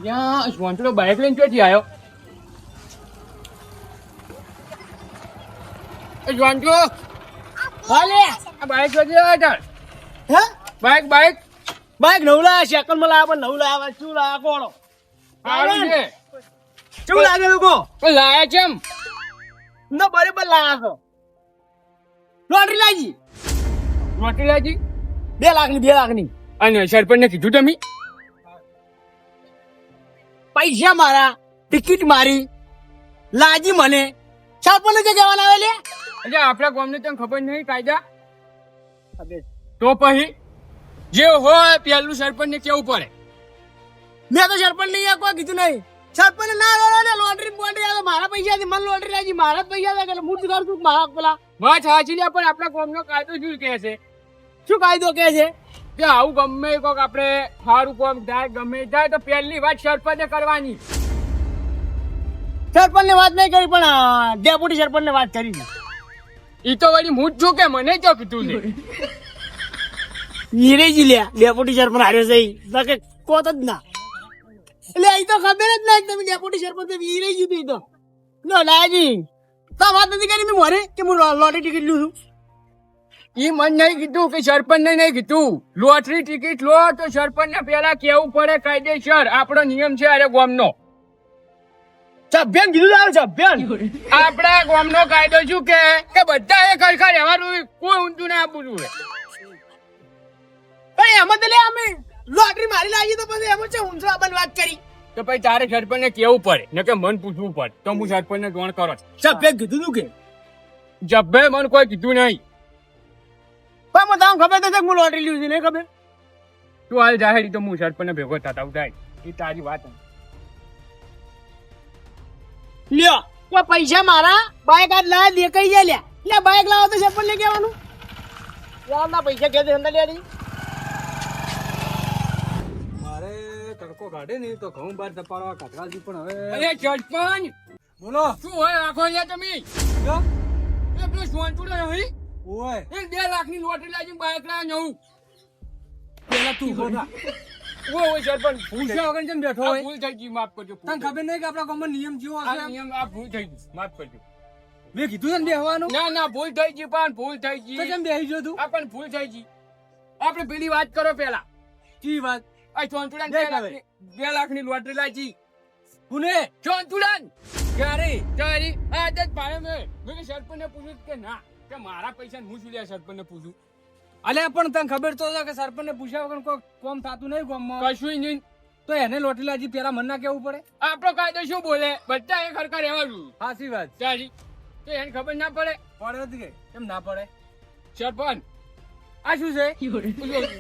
ત્યાં વાંચડો બાઇક લઈને ચોથી આવ્યો. વાંચડો હાલે આ બાઇક ચોથી આવ્યો તાર. હે બાઇક બાઇક બાઈક નવું લાયા સાયકલ માં લાયા પણ નવું લાયા શું લાયા કોણો સારું છે. શું લાગે લોકો પણ લાયા છે એમ ન બરાબર લાયા છો લોટરી લાગી મોટી લાગી 2 લાખની અને સરપંચને કીધું તમે પૈસા મારા ટિકિટ મારી લાજી મને સરપંચ કે કહેવાના આવે લે એટલે આપણા ગામને તને ખબર નહીં કાયદા તો પછી જે હોય પેલું સરપંચને કેવું પડે. મેં તો સરપંચ નહીં કોઈ કીધું નહીં સરપંચ ના લો ને લોટરી બોટરી આવે મારા પૈસા થી મને લોટરી લાગી મારા જ પૈસા છે એટલે હું જ કરું છું મારા પેલા વાત સાચી છે પણ આપણા ગામનો કાયદો શું કહે છે શું કાયદો કે છે કે આવું ગમે કોક આપણે સારું કામ થાય ગમે એ થાય તો પહેલી વાત સરપંચે કરવાની. સરપંચ ને વાત નહીં કરી પણ ડેપ્યુટી સરપંચ ને વાત કરી ઈ તો વળી હું જ છું કે મને તો કીધું ને. હીરેજી લ્યા ડેપ્યુટી સરપંચ હાર્યો છે બાકી કોત જ ના એટલે અહીં તો ખબર જ નહીં તમે ડેપ્યુટી સરપંચ હીરેજી હતું તો લો લાજી તો વાત નથી કરી મેં મોરે કે હું લોટરી ટિકિટ લઉં છું ઈ મને નહીં કીધું કે સરપંચને નહીં કીધું લોટરી ટિકિટ લો તો સરપંચને પેલા કેવું પડે કાયદેસર આપણો નિયમ છે અરે ગામનો. સભ્યન કીધું લાવ સભ્યન આપણા ગામનો કાયદો શું કે બધા એ ખરખા રહેવાનું કોઈ ઊંધું ના આપવું જોઈએ. પણ એમાં તો લે અમે લોટરી મારી લાગી તો પછી એમાં છે ઊંધો આપણને વાત કરી તો પછી તારે સરપંચને કેવું પડે ને કે મન પૂછવું પડે તો હું સરપંચને જોણ કરો. સભ્યન કીધું તું કે જબ્બે મને કોઈ કીધું નહીં. પણ મને તમને ખબર તો છે કે હું લોટરી લીધું છે નહીં ખબર તું હાલ જાહેર તો હું સરપંચને ભેગો થતા થાય એ તારી વાત. લ્યો કોઈ પૈસા મારા બાઈક આજ લાયા દેખાઈ જાય લ્યા લે બાઈક લાવો તો સરપંચ ને કહેવાનું યારના પૈસા કે દે અંદર લેડી મારે તડકો કાઢે ને તો ઘઉં બાર તપાડવા કાઢવાથી પણ હવે અરે સરપંચ બોલો શું હોય આખો અહીંયા તમે જો એ પેલો સોનચુડો નહીં ઓય એ 2 લાખની લોટરી લાગી બાઇક લાયા નવું. પેલા તું બોલા ઓય સરપંચ પૂછ્યા વગર કેમ બેઠો આ હોય ભૂલ થઈ ગઈ માફ કરજો. તને ખબર નહીં કે આપણા ગામમાં નિયમ જેવો આ હશે નિયમ આ ભૂલ થઈ ગઈ માફ કરજો. મેં કીધું છે ને બેહવાનું ના ના ભૂલ થઈ ગઈ પણ ભૂલ થઈ તો ગઈ કેમ બેહી ગયો તું આ પણ ભૂલ થઈ ગઈ. આપણે પેલી વાત કરો પેલા કી વાત આ ચોંચુડા દેખ હવે. 2 લાખની લોટરી લાગી પુને ચોંચુડા ક્યારે તારી આદત પાડે મેં કે સરપંચને પૂછ્યું કે ના કે મારા પૈસા હું શું લે સરપંચને પૂછું અલ્યા પણ તને ખબર તો છે કે સરપંચને પૂછ્યા વગર કોઈ કોમ થતું નહીં ગામમાં કશું નહીં. તો એને લોટરી લાજી પેલા મન ના કેવું પડે આપણો કાયદો શું બોલે બધા એ ખરખા રહેવાનું સાચી વાત તારી તો એને ખબર ના પડે. પડે જ કે કેમ ના પડે સરપંચ આ શું છે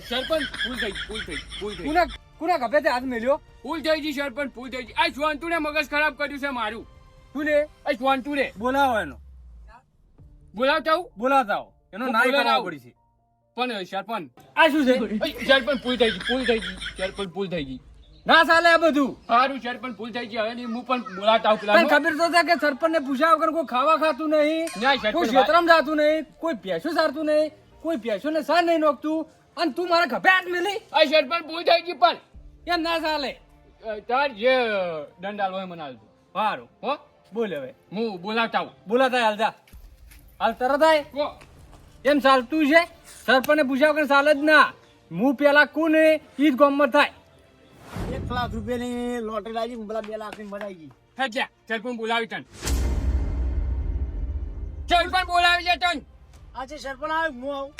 સરપંચ ભૂલ થઈ કુના કુના ગભે તે હાથ મેલ્યો ભૂલ થઈ ગઈ સરપંચ ભૂલ થઈ ગઈ. આ શ્વાંતુને મગજ ખરાબ કર્યું છે મારું. તું લે આ શ્વાંતુને બોલાવો એનો બોલાવતા હું બોલાવતા આવો એનો હું નાય બોલાવો. કરાવવો પડી છે પણ સરપંચ આ શું છે સરપંચ ભૂલ થઈ ગઈ સરપંચ ભૂલ થઈ ગઈ. ના ચાલે આ બધું સારું સરપંચ ભૂલ થઈ ગઈ હવે નહીં હું પણ બોલાવતા આવું તને પેલા ખબર તો છે કે સરપંચ ને પૂછ્યા વગર કોઈ ખાવા ખાતું નહીં ના, સરપંચ કોઈ વાત- ક્ષેત્રમાં જાતું નહીં કોઈ ભેંસો સારતું નહીં કોઈ ભેંસો ને સાર નહીં નોખતું અને તું મારા ખભે હાથ મેલી આ સરપંચ ભૂલ થઈ ગઈ પણ એમ ના ચાલે તાર જે દંડાલ હોય મને હાલતું સારું હો બોલ હવે હું બોલાવતા આવું. બોલાતા હાલ જા હાલ તરત આય હો. એમ ચાલતું છે સરપંચ ને પૂછ્યા વગર ચાલે જ ના હું પેલા કોણ ઈ જ ગામમાં થાય 1 લાખ રૂપિયાની લોટરી લાગી પેલા 2 લાખની મરાઈ ગઈ હે જા સરપંચ બોલાવી તન સરપંચ બોલાવી છે તન આ છે સરપંચ આવે હું આવું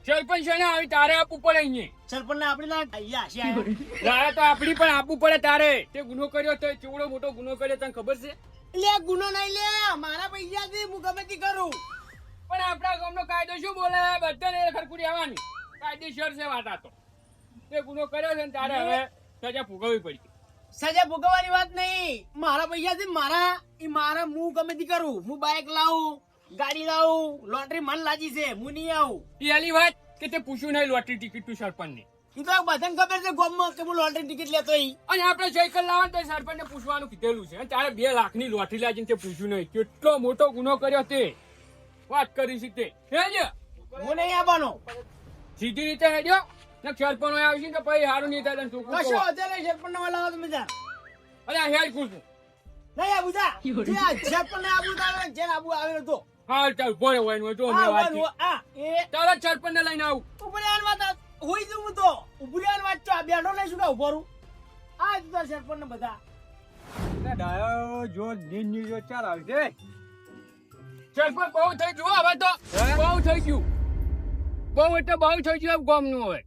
સરપંચ છે ને આવી તારે આપવું પડે અહીંયા. સરપંચ ને આપણી લાગ અહીંયા છે આયા. તારે તો આપડી પણ આપવું પડે તારે તે ગુનો કર્યો તો ચેવડો મોટો ગુનો કર્યો તને ખબર છે. લે ગુનો નહીં લે મારા પૈસા થી હું ગમે તે કરું પણ આપણા ગામનો કાયદો શું બોલે બધાને ખરખુડી આવવાની કાયદેસર છે વાત આ તો. તે ગુનો કર્યો છે ને તારે હવે સજા ભોગવવી પડી. સજા ભોગવવાની વાત નહીં મારા પૈસા થી મારા હું ગમે તે કરું હું બાઈક લાવું ગાડી લાવું લોટરી મન લાગી છે હું નહીં આવું પેલી વાત કે તે પૂછ્યું નહીં લોટરી ટિકિટ તું સરપંચ ને ઈ તો બધાને ખબર છે ગામમાં કે હું લોટરી ટિકિટ લેતો ઈ અને આપણે સાયકલ લાવવાનું તો સરપંચ ને પૂછવાનું કીધેલું છે અને તારે 2 લાખની લોટરી લાગીને તે પૂછ્યું નહીં કેટલો મોટો ગુનો કર્યો તે વાત કરી છે તે હેજો હું નહીં આવવાનો સીધી રીતે હેજો ને સરપંચ આવશે ને તો પછી હારું નહીં થાય તને ચોખ્ખું કશો કહું. અત્યારે સરપંચ વાળા આવો તમે તાર અરે આ હેડ ખુશ છું. નહીં આબુ જા સરપંચ આબુ તારે જેને આબુ આવેલો તો હા ચાલ ભોળે હોય ને હોય તો અમે વાત છે. આ એ તરત સરપંચને લઈને આવું. ઉપરિયાન વાત હોઈ જઉં હું તો ઉપરિયાન વાત ચો બેઠો નહીં શું કા ઉભો રહું આ જ તાર સરપંચ ને બધા ડાયો જો દિન જો ચાલ આવશે સરપંચ બહુ થઈ ગયું હવે તો બહુ થઈ ગયું બહુ એટલે બહુ થઈ ગયું હવે ગામનું હવે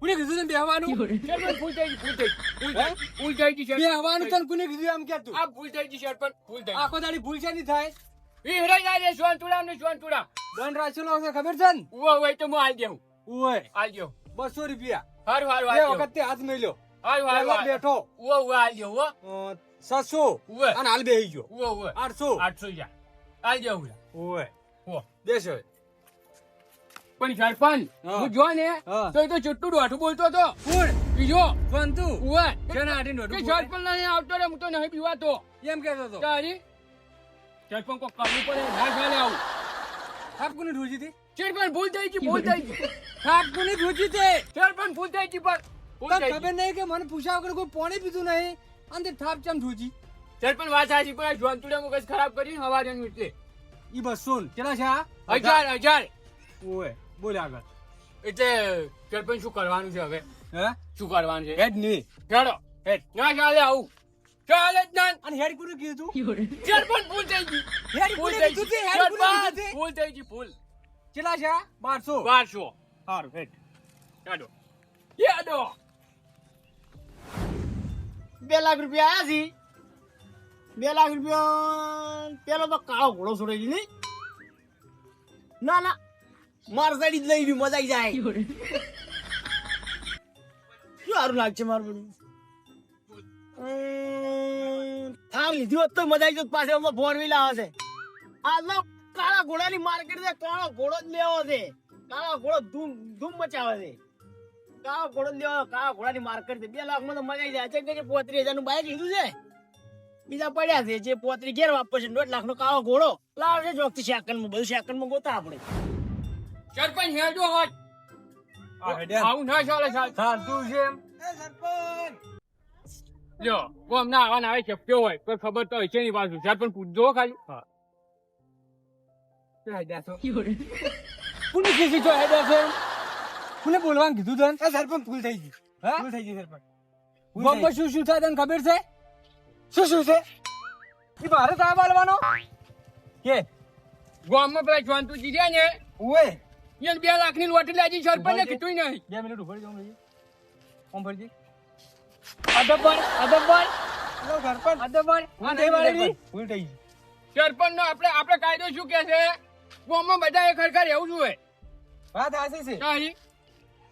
કોને કીધું તને બેહવાનું સરપંચ ભૂલ થઈ ગઈ ભૂલ થઈ ગઈ બેહવાનું તને કોને કીધું આમ કે તું આ ભૂલ થઈ ગઈ સરપંચ ભૂલ થઈ આખો દાડી ભૂલ છે નહીં થાય ગઈ હિરાઈ જાય છે સોનતુડા ને સોનતુડા દંડ રાખેલો હશે ખબર છે ને ઉવો હોય તો હું હાલ દેવું ઓય હાલ દેવું 200 રૂપિયા હારું હારું એ હાલ વખત તે હાથ મેલ્યો હારું પેલા હારું બેઠો ઉવો ઉવો હાલ દેવું હો 700 ઉવે. અને હાલ બેહી ગયો ઉવો ઉવો 800 800 જા હાલ દેવું ઓય હો દેશ પણ સરપંચ હા. હું જો ને હા. તો એ તો ચુટ્ટું દોઢું બોલતો હતો કોણ બીજો ફંતુ ઉવે શેના હાથે દોઢું કે બોલે? સરપંચ નહીં આવતો રે હું તો નહીં પીવાતો એમ કહેતો હતો તારી સરપંચ કોઈ કરવું પડે ના ચાલે આવું આપ કોને ઢોજી હતી સરપંચ ભૂલ થઈ ગઈ ભૂલ થઈ ગઈ આપ કોને ઢોજી તે સરપંચ ભૂલ થઈ ગઈ પણ ભૂલ તને થઈ ખબર ગઈ. નહીં કે મને પૂછ્યા વગર કોઈ પાણી પીતું નહીં અને તે થાપ ચમ ઢોજી સરપંચ વાત સાચી પણ જોનતુડે મગજ ખરાબ કરી હવારે એટલે ઈ 200 કેટલા છે આ 1000 ઓય બોલ આગળ એટલે સરપંચ શું કરવાનું છે હવે હે શું કરવાનું છે હેડ ની ચાલો હેડ ના ચાલે આવું ચાલે જ ના અને હેડ કોને કીધું સરપંચ ભૂલ થઈ ગઈ હેડ ભૂલ કોને થઈ કીધું ગઈ તે હેડ કોને કીધું સરપંચ તે ભૂલ થઈ ગઈ ભૂલ કેટલા છે આ? 1200 1200 સારું હેડ ચાલો યાદો 2 લાખ રૂપિયા આયા છે 2 લાખ રૂપિયા પેલો તો કાળો ઘોડો છોડાઈ ગયો નહીં ના ના માર સાઈડ જ લઈ રહ્યું મજા આવી જાય શું સારું લાગશે મારું બધું થાર લીધી હોત તો મજા આવી જોત પાસે ફોર વ્હીલ આવે છે આટલો કાળા ઘોડાની માર્કેટ છે કાળો ઘોડો જ લેવો છે કાળો ઘોડો ધૂમ ધૂમ મચાવે છે કાળો ઘોડો જ લેવો કાળા ઘોડાની માર્કેટ છે 2 લાખમાં તો મજા આવી જાય છે કે 35,000 નું બાઈક લીધું છે બીજા પડ્યા છે જે 35 ઘેર વાપરશે 1.5 લાખ નો કાળો ઘોડો લાવશે જોગતી સેકન્ડમાં બધું સેકન્ડમાં ગોતા આપણે સરપંચ હેડો હોત આ હેડ આવું ના ચાલે ચાલ સાચું છે એમ જો કો અમને આવા ના આવે ચપ્યો હોય કોઈ ખબર તો હશે નહીં પાછું સરપંચ પૂછજો ખાલી કોને કીધી તો હેડ છે કોને બોલવાનું કીધું તને સરપંચ ભૂલ થઈ ગઈ હા ભૂલ થઈ ગઈ સરપંચ ગામમાં શું શું થાય તને ખબર છે શું છે ઈ ભારત આ બોલવાનો કે ગામમાં પેલા જોનતુજી છે ને ઓય એને 2 લાખની લોટરી લાગી સરપંચને કીધું નહીં 2 મિનિટ ઉભરી જાઉં લઈ ઓમ ફરજી અદબર સરપંચ અદબર ભૂલ થઈ ગઈ ભૂલ થઈ ગઈ સરપંચ નો આપણે કાયદો શું કે છે ગામમાં બધા એક હરખા રહેવું જોઈએ વાત હાસી છે તારી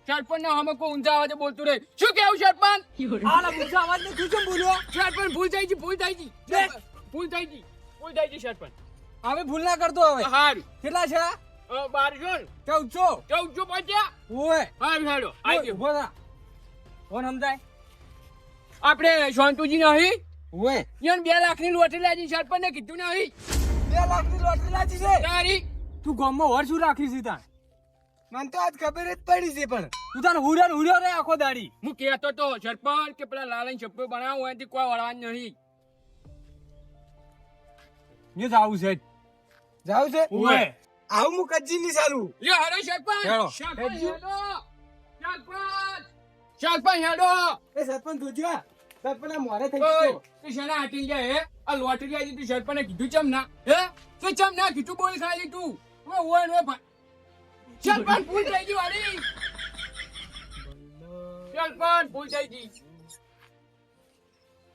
સરપંચ ને હમે કોઈ ઊંચા અવાજે બોલતું રહે શું કેવું સરપંચ આલા ઊંચા અવાજ ને તું કેમ બોલ્યો સરપંચ ભૂલ થઈ ગઈ ભૂલ થઈ ગઈ ભૂલ થઈ ગઈ સરપંચ હવે ભૂલ ના કરતો હવે હારું કેટલા છે 1200 1400 પહોંચ્યા ઓય હારું હાલો આવી ગયો ઉભો થા કોણ સમજાય આપણે શાંતુજી નહીં ઓય એને 2 લાખની લોટરી લાગી સરપંચ ને કીધું નહીં 2 લાખની લોટરી લાગી છે તારી તું ગામમાં વર શું રાખી છે તાર મને તો આજ ખબર જ પડી છે પણ તું તાર હુડ્યો રે આખો દાડી હું કહેતો તો સરપંચ કે પેલા લાલન છપ્પો બનાવો એનાથી કોઈ વળવાનું નહીં ને જાવું છે ઓય આવું હું કચ્છી નહીં સારું લ્યો હરો સરપંચ હેડો. સરપંચ હેડો એ સરપંચ જોજો સરપંચ મોરે થઈ ઓય, ગયો તું શેના હાટી જાય હે આ લોટરી આવી તું સરપંચને કીધું ચમ ના હે તું ચમ ના કીધું બોલ ખાલી તું ઓય સરપંચ ભૂલ થઈ ગઈ વાળી સરપંચ ભૂલ થઈ ગઈ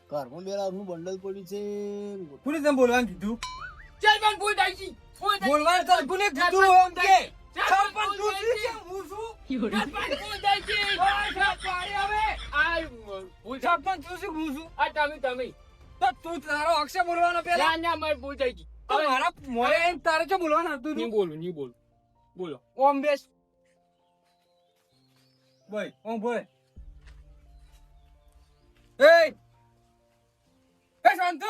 ઘરમાં 2 લાખનું બંડલ પડ્યું છે કોને તમે બોલવાનું કીધું સરપંચ ભૂલ થઈ ગઈ બોલવાનું તો કોને કીધું એમ કે સરપંચ તું શું છે? હું શું સરપંચ ભૂલ થઈ ગઈ ઓય, સરપંચ હવે આ ભૂલ થઈ- સરપંચ તું શું હું છું આ તમે તો તું તારો અક્ષર બોલવાનો પેલા ના મારી ભૂલ થઈ ગઈ તો મારા મોરે આઈને તારે શું બોલવાનું હતું નહીં બોલું બોલો ઓમ બેસ બોય ઓમ બોય એ શાંત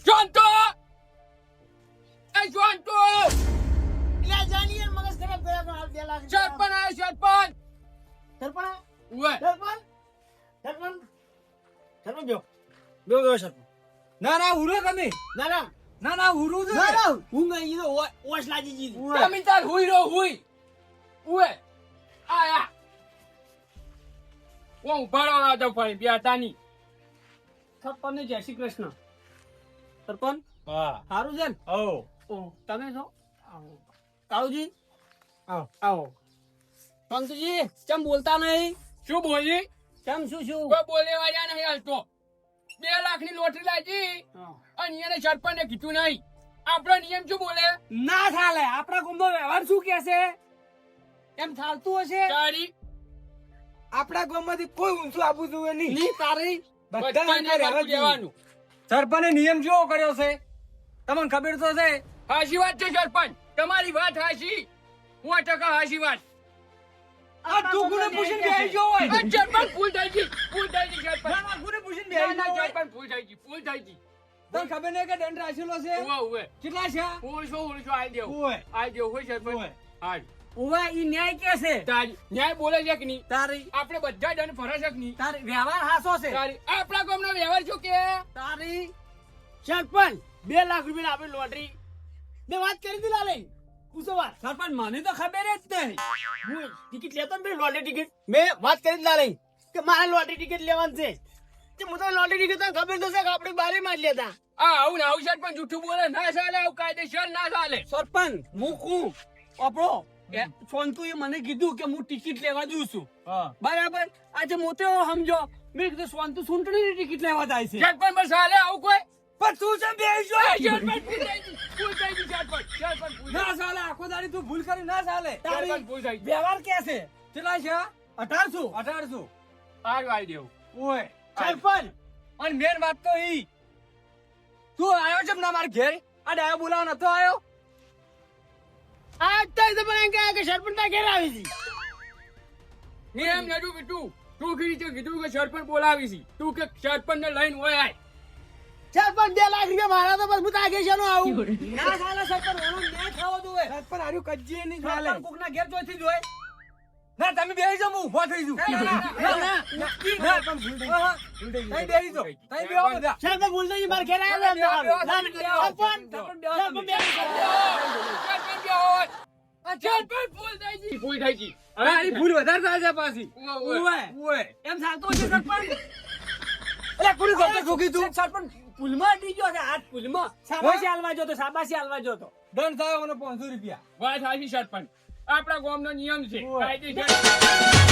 શાંતો એ શાંતો એટલે જાણીએ મગજ ખરાબ કર્યા તો હાલ 2 લાખ સરપંચ આયો સરપંચ સરપંચ આ? ઉવે સરપંચ સરપંચ સરપંચ જો સરપંચ ના ના હુરો તમે ના ના ના ના હુરું છે ના ના હું ગઈ તો ઓશ લાગી જી તમે તાર હુઈ રહો હુઈ ઉવે આયા હું ઉભાડો આવતો ફરી બેતાની સરપંચ ને જય શ્રી કૃષ્ણ સરપંચ હા સારું છે ને ઓ ઓ તમે છો આવો કાળુજી આવો આવો પંકજી કેમ બોલતા નહીં શું બોલી કેમ શું શું કોઈ બોલે વાળ્યા નહીં હાલતો 2 લાખની લોટરી લાગી અને એને સરપંચને કીધું નહીં આપણો નિયમ શું બોલે ના ચાલે આપણા ગુમનો વ્યવહાર શું કે છે એમ ચાલતું હશે તારી આપણા ગામમાંથી કોઈ ઊંચું આપવું જોઈએ નહીં ની તારી બધાને કરવું દેવાનું સરપંચે નિયમ કેવો કર્યો છે તમને ખબર તો છે હાચી વાત છે સરપંચ તમારી વાત હાચી 100% હાચી વાત આ તું કોને પૂછીને બેસી ગયો હોય આ સરપંચ ભૂલ થઈ ગઈ સરપંચ ના ના કોને પૂછીને ના, બેસી ના, ગયો હોય સરપંચ ભૂલ થઈ ગઈ તને ખબર નહીં કે દંડ રાખેલો છે ઉવે ઉવે કેટલા છે ઓળશો આઈ દેવ ઓય. આઈ દેવ હોય સરપંચ ઓય. હાલ ઉવા ઈ ન્યાય કે છે તારી ન્યાય બોલે છે કે નહીં તારી આપણે બધા દંડ ફરે છે કે નહીં તારી વ્યવહાર હાસો છે તારી આપણા ગામનો વ્યવહાર શું કે તારી સરપંચ 2 લાખ રૂપિયા આપી લોટરી મેં વાત કરી હતી લાલે પૂછો વાત સરપંચ મને તો ખબર જ નહીં હું ટિકિટ લેતો ને લોટરી ટિકિટ મેં વાત કરી હતી લાલે કે મારે લોટરી ટિકિટ લેવાની છે કે હું તો લોટરી ટિકિટ તને ખબર તો છે કે આપણે બારે માં જ લેતા આવું ને આવું સરપંચ જૂઠું બોલે ના ચાલે આવું કાયદેસર ના ચાલે સરપંચ મૂકું આપણો સોનતુ એ મને કીધું કે હું ટિકિટ લેવા દઉં છું હા બરાબર આજે મોતે સમજો મેં કીધું સોનતુ ચૂંટણીની ટિકિટ લેવા જાય છે સરપંચ બસ ચાલે આવું કોઈ પણ તું છે બેસી એ ગયો સરપંચ ભૂલ થઈ ગઈ સરપંચ ભૂલ થઈ ના ચાલે આખો દાડી તું ભૂલ કરી ના ચાલે સરપંચ ભૂલ થઈ ગઈ વ્યવહાર કે છે કેટલા છે 1800 હારું આઈ દેવ ઓય સરપંચ અને મેન વાત તો ઈ તું આવ્યો છે ના માર ઘેર આ ડાયો બોલાવો નતો આવ્યો આ તો મને એમ કહે કે સરપંચ ના ઘેર આવી છે નિયમ નડું કીધું તું કીધું કે સરપંચ બોલાવી છે તું કે સરપંચ ને લઈને હોય આય સરપંચ 2 લાખ રૂપિયા મારા તો બસ હું તાગે છે આવું ના ચાલે સરપંચ ઓનો ન્યાય થવો જોઈએ સરપંચ આર્યું કજ્જે નહીં ચાલે સરપંચ કોકના ઘેર જોઈથી જ હોય ના તમે બેસી જાઓ હું ઉભો થઈ જઉં ના, ના, ના નક્કી ના તમે ભૂલ થઈ ગઈ. તમે બેસી જાઓ તમે બેહો બધા સરપંચ ભૂલતો મારે ઘેર આવ્યો બેહો, બેહો, સરપંચ સરપંચ બેહો, સરપંચ બેહો, સરપંચ બેહો. સરપંચ બે હોય સરપંચ ભૂલ થઈ ગઈ ભૂલ થઈ ગઈ હવે આની ભૂલ વધારે થાય છે પાછી ઉવે, ઉવે. ઓય એમ ચાલતો હશે સરપંચ અરે કોની ગોતે ઠોકી તું સરપંચ પુલમાં અડી ગયો છે હાથ પુલમાં શાબાશી હાલવા જોતો શાબાશી હાલવા જોતો દંડ થયો મને 500 રૂપિયા વાત હાચી સરપંચ આપણા ગામનો નિયમ છે ઉવે. કાયદેસર